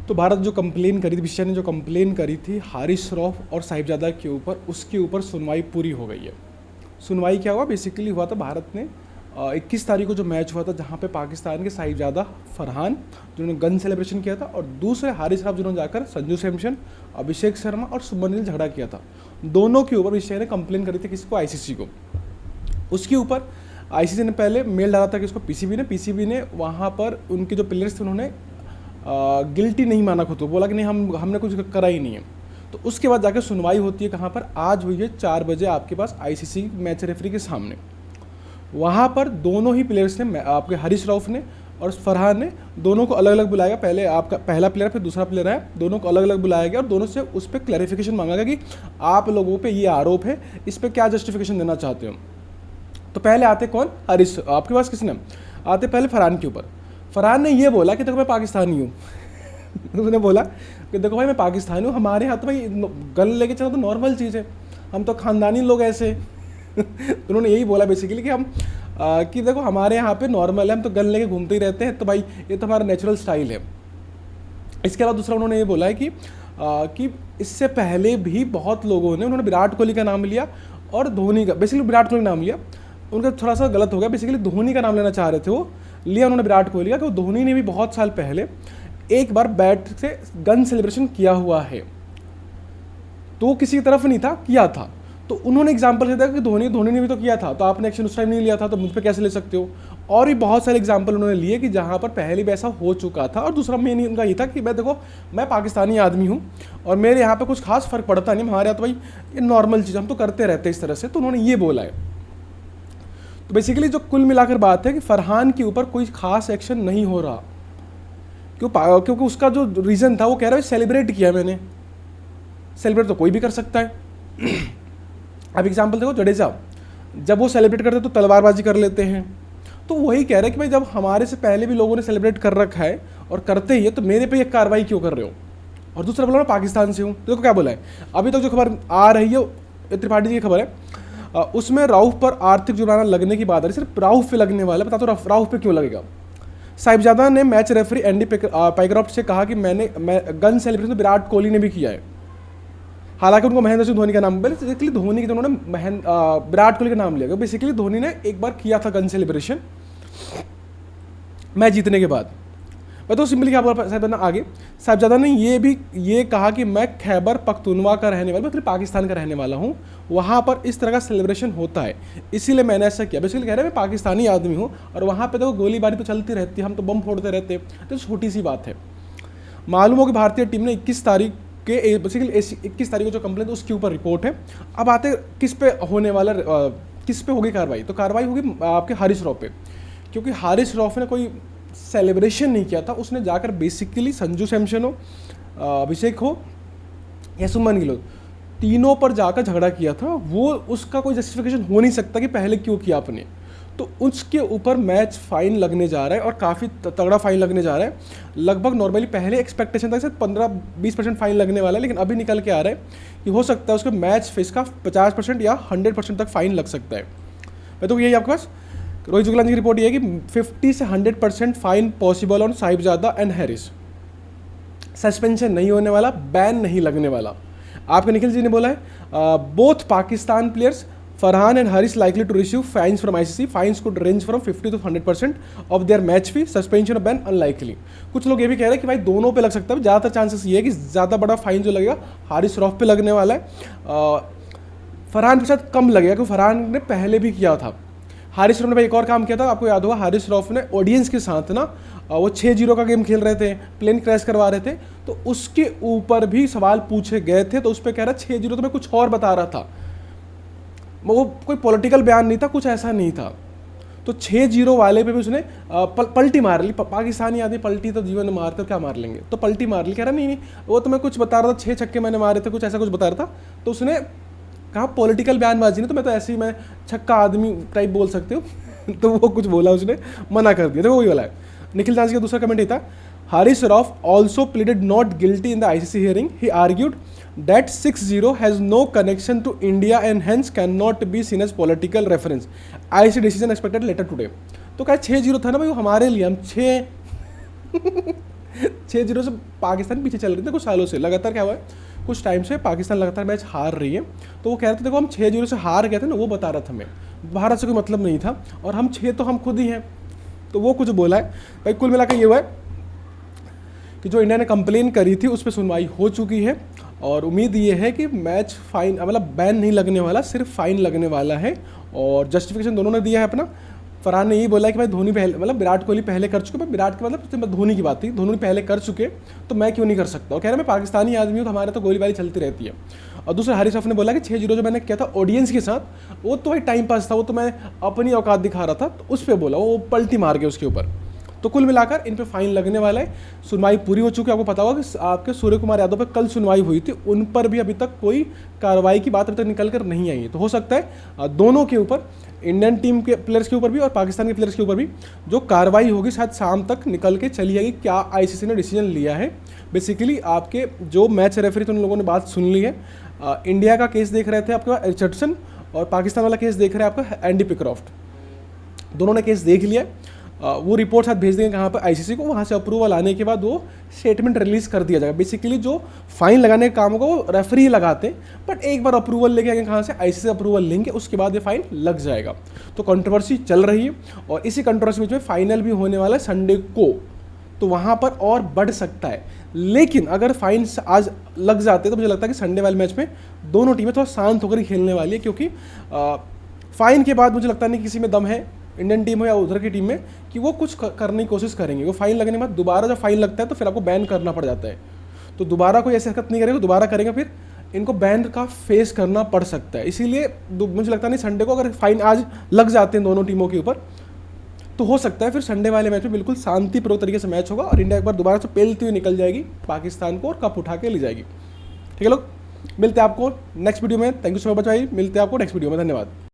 तो भारत जो कंप्लेन करी थी, विषय ने जो कंप्लेन करी थी हारिस रऊफ और साहिबजादा के ऊपर, उसके ऊपर सुनवाई पूरी हो गई है। सुनवाई क्या हुआ, बेसिकली हुआ था भारत ने 21 तारीख को जो मैच हुआ था जहाँ पे पाकिस्तान के साहिबजादा फरहान जिन्होंने गन सेलिब्रेशन किया था और दूसरे हारिस रऊफ जिन्होंने जाकर संजू सैमसन, अभिषेक शर्मा और शुभमन गिल झगड़ा किया था, दोनों के ऊपर विषय ने कंप्लेन करी थी किसको, आईसीसी को। उसके ऊपर आईसीसी ने पहले मेल डाला था कि उसको पीसीबी ने वहाँ पर उनके जो प्लेयर्स थे उन्होंने गिल्टी नहीं माना खुद को, बोला कि नहीं हमने कुछ करा ही नहीं है। तो उसके बाद जाकर सुनवाई होती है कहाँ पर, आज हुई है 4 बजे आपके पास आईसीसी मैच रेफरी के सामने। वहाँ पर दोनों ही प्लेयर्स ने, आपके हारिस रऊफ ने और फरहान ने, दोनों को अलग अलग बुलाया गया। पहले आपका पहला प्लेयर फिर दूसरा प्लेयर है, दोनों को अलग अलग बुलाया गया और दोनों से उस पर क्लैरिफिकेशन मांगा गया कि आप लोगों पे ये आरोप है, इस पर क्या जस्टिफिकेशन देना चाहते हो। तो पहले आते कौन, हारिस, आपके पास किसने आते, पहले फरहान के ऊपर। फरहान ने ये बोला कि देखो मैं पाकिस्तानी हूँ उसने बोला कि देखो भाई मैं पाकिस्तानी हूँ, हमारे यहाँ तो भाई गन लेके चलना तो नॉर्मल चीज़ है, हम तो ख़ानदानी लोग ऐसे उन्होंने यही बोला बेसिकली कि हम कि देखो हमारे यहाँ पे नॉर्मल है, हम तो गन लेके घूमते ही रहते हैं, तो भाई ये तो हमारा नेचुरल स्टाइल है। इसके अलावा दूसरा उन्होंने ये बोला है कि इससे पहले भी बहुत लोगों ने, उन्होंने विराट कोहली का नाम लिया और धोनी का, बेसिकली विराट कोहली का नाम लिया, उनका थोड़ा सा गलत हो गया, बेसिकली धोनी का नाम लेना चाह रहे थे वो, लिया उन्होंने विराट कोहली का, क्योंकि धोनी ने भी बहुत साल पहले एक बार बैट से गन सेलिब्रेशन किया हुआ है, तो वो किसी तरफ नहीं था, किया था। तो उन्होंने एग्जाम्पल दिया कि धोनी ने भी तो किया था, तो आपने एक्शन उस टाइम नहीं लिया था, तो मुझ पर कैसे ले सकते हो। और भी बहुत सारे एग्जाम्पल उन्होंने लिए कि जहाँ पर पहले भी ऐसा हो चुका था। और दूसरा मेन उनका ये था कि मैं देखो मैं पाकिस्तानी आदमी हूँ और मेरे यहाँ पे कुछ खास फर्क पड़ता नहीं, हमारे यहाँ तो भाई ये नॉर्मल चीज़, हम तो करते रहते हैं इस तरह से। तो उन्होंने ये बोला है। तो बेसिकली जो कुल मिलाकर बात है कि फरहान के ऊपर कोई खास एक्शन नहीं हो रहा, क्योंकि उसका जो रीज़न था वो कह रहा है सेलिब्रेट किया मैंने, सेलिब्रेट तो कोई भी कर सकता है। अब एग्जाम्पल देखो, जडेजा जब वो सेलिब्रेट करते तो तलवारबाजी कर लेते हैं, तो वही कह रहे हैं कि भाई जब हमारे से पहले भी लोगों ने सेलिब्रेट कर रखा है और करते ही है, तो मेरे पे ये कार्रवाई क्यों कर रहे हो। और दूसरा बोला मैं पाकिस्तान से हूँ, तो देखो क्या बोला है, अभी तक जो खबर आ रही है त्रिपाठी जी की खबर है, उसमें राउफ पर आर्थिक जुर्माना लगने की बात आ रही है, सिर्फ राउफ पे लगने वाला है। बता तो राउफ पे क्यों लगेगा। साहिबजादा ने मैच रेफरी एंडी पाइक्रॉफ्ट से कहा कि मैं गन सेलिब्रेशन तो विराट कोहली ने भी किया है, हालांकि उनको महेंद्र सिंह धोनी का नाम, बेसिकली धोनी के, उन्होंने विराट कोहली का नाम लिया। बेसिकली धोनी ने एक बार किया था गन सेलिब्रेशन मैच जीतने के बाद। मैं तो सिंपली क्या बोला साहिबजादा आगे, साहिबजादा ने ये कहा कि मैं खैबर पख्तूनवा का रहने वाला, मतलब पाकिस्तान का रहने वाला हूँ, वहाँ पर इस तरह का सेलिब्रेशन होता है, इसीलिए मैंने ऐसा किया। बेसिकली कह रहे हैं मैं पाकिस्तानी आदमी हूँ और वहाँ पे तो गोलीबारी तो चलती रहती है, हम तो बम फोड़ते रहते हैं, तो छोटी सी बात है। मालूम हो कि भारतीय टीम ने 21 तारीख के, बेसिकली 21 तारीख को जो कंप्लेंट उसके ऊपर रिपोर्ट है। अब आते किस पे होने वाला, किस पे होगी कार्रवाई, तो कार्रवाई होगी आपके हारिस रऊफ पे, क्योंकि हारिस रऊफ ने कोई सेलिब्रेशन नहीं किया था, उसने जाकर बेसिकली संजू सैमसन हो, अभिषेक हो या शुभमन गिल हो, तीनों पर जाकर झगड़ा किया था। वो उसका कोई जस्टिफिकेशन हो नहीं सकता कि पहले क्यों किया आपने, तो उसके ऊपर मैच फाइन लगने जा रहा है और काफ़ी तगड़ा फाइन लगने जा रहा है। लगभग नॉर्मली पहले एक्सपेक्टेशन था सिर्फ 15-20% फाइन लगने वाला है, लेकिन अभी निकल के आ रहा है कि हो सकता है उसके मैच फीस का 50% या 100% तक फाइन लग सकता है। मैं तो यही आपके पास रोहित शुक्ला जी की रिपोर्ट ये है कि 50 से 100% fine possible on Sahibzada and Harris. Suspension नहीं होने वाला, बैन नहीं लगने वाला। आपके निखिल जी ने बोला है both Pakistan players Farhan and Haris likely to receive fines from ICC, fines could range from 50 to 100% of their match fee, suspension of ban unlikely. कुछ लोग ये भी कह रहे हैं कि भाई दोनों पे लग सकता है, ज़्यादातर चांसेस ये है कि ज़्यादा बड़ा फाइन जो लगेगा हारिस रऊफ पे लगने वाला है, फरहान के साथ कम लगेगा क्योंकि फरहान ने पहले भी किया था। हारिस रऊफ ने भाई एक और काम किया था, आपको याद होगा, हारिस रऊफ ने ऑडियंस के साथ ना वो 6-0 का गेम खेल रहे थे, प्लेन क्रैश करवा रहे थे, तो उसके ऊपर भी सवाल पूछे गए थे, तो उस पर कह रहा 6-0 तो मैं कुछ और बता रहा था, वो कोई पॉलिटिकल बयान नहीं था, कुछ ऐसा नहीं था। तो 6-0 वाले पे भी उसने पलटी मार ली। पाकिस्तानी आदमी पलटी तो जीवन में मारते क्या मार लेंगे, तो पलटी मार ली। कह रहा नहीं वो तो मैं कुछ बता रहा था, 6 छक्के मैंने मारे थे, कुछ ऐसा कुछ बता रहा था। तो उसने कहा पॉलिटिकल बयानबाजी नहीं, तो मैं तो ऐसे ही मैं छक्का आदमी टाइप बोल सकते हो तो वो कुछ बोला, उसने मना कर दिया। देखो वही वाला है। निखिल दास का दूसरा कमेंट ये था, Haris Rauf also pleaded not guilty in the ICC hearing, he argued that 6-0 has no connection to India and hence cannot be seen as political reference. ICC decision expected later today. तो क्या 6-0 था ना भाई, वो हमारे लिए, हम 6 6-0 से पाकिस्तान पीछे चल रही थी कुछ सालों से, लगातार क्या हुआ है, कुछ टाइम से पाकिस्तान लगातार मैच हार रही है। तो वो कह रहे थे देखो हम 6-0 से हार गए थे ना, वो बता रहा था मैं, भारत से कोई मतलब नहीं था, और हम 6 तो हम खुद ही हैं। तो वो कुछ बोला है भाई। कुल मिलाकर ये हुआ है कि जो इंडिया ने कंप्लेन करी थी उस पर सुनवाई हो चुकी है, और उम्मीद ये है कि मैच फाइन मतलब बैन नहीं लगने वाला, सिर्फ फाइन लगने वाला है। और जस्टिफिकेशन दोनों ने दिया है अपना। फरहान ने यही बोला है कि भाई धोनी पहले मतलब विराट कोहली पहले कर चुके, विराट के मतलब धोनी की बात थी, धोनी पहले कर चुके तो मैं क्यों नहीं कर सकता। और कह रहे मैं पाकिस्तानी आदमी हूँ तो हमारे तो गोलीबारी चलती रहती है। और दूसरा हारिस रऊफ ने बोला कि 6-0 जो मैंने किया था ऑडियंस के साथ, वो तो भाई टाइम पास था, वो तो मैं अपनी औकात दिखा रहा था, तो उस पर बोला, वो पलटी मार के उसके ऊपर। तो कुल मिलाकर इन पे फाइन लगने वाला है। सुनवाई पूरी हो चुकी है। आपको पता होगा कि आपके सूर्य कुमार यादव पर कल सुनवाई हुई थी, उन पर भी अभी तक कोई कार्रवाई की बात अभी तक निकल कर नहीं आई है। तो हो सकता है दोनों के ऊपर, इंडियन टीम के प्लेयर्स के ऊपर भी और पाकिस्तान के प्लेयर्स के ऊपर भी जो कार्रवाई होगी शायद शाम तक निकल के चली जाएगी। क्या आईसीसी ने डिसीजन लिया है। बेसिकली आपके जो मैच रेफरी, तो उन लोगों ने बात सुन ली है। इंडिया का केस देख रहे थे आपके पास रिचर्डसन, और पाकिस्तान वाला केस देख रहे हैं आपका एंडी पिक्रॉफ्ट। दोनों ने केस देख लिया। वो रिपोर्ट साथ भेज देंगे कहाँ पर, आईसीसी को। वहाँ से अप्रूवल आने के बाद वो स्टेटमेंट रिलीज कर दिया जाएगा। बेसिकली जो फाइन लगाने का काम होगा वो रेफरी ही लगाते हैं, बट एक बार अप्रूवल लेके आएंगे कहाँ से, आईसीसी अप्रूवल लेंगे, उसके बाद ये फाइन लग जाएगा। तो कंट्रोवर्सी चल रही है, और इसी कंट्रोवर्सी बीच में फाइनल भी होने वाला है संडे को, तो वहाँ पर और बढ़ सकता है। लेकिन अगर फाइन आज लग जाते तो मुझे लगता है कि संडे वाले मैच में दोनों टीमें थोड़ा शांत होकर ही खेलने वाली है, क्योंकि फाइन के बाद मुझे लगता नहीं किसी में दम है, इंडियन टीम हो या उधर की टीम में, कि वो कुछ करने की कोशिश करेंगे। वो फाइन लगने के बाद दोबारा जब फाइन लगता है तो फिर आपको बैन करना पड़ जाता है। तो दोबारा कोई ऐसी हरकत नहीं करेगा, दोबारा करेंगे फिर इनको बैन का फेस करना पड़ सकता है। इसीलिए मुझे लगता नहीं संडे को अगर फाइन आज लग जाते हैं दोनों टीमों के ऊपर, तो हो सकता है फिर संडे वाले मैच में बिल्कुल शांतिपूर्वक तरीके से मैच होगा और इंडिया एक बार दोबारा से पेलती हुई निकल जाएगी पाकिस्तान को और कप उठा के ले जाएगी। ठीक है लोग, मिलते हैं आपको नेक्स्ट वीडियो में। थैंक यू सो मच भाई, मिलते हैं आपको नेक्स्ट वीडियो में। धन्यवाद।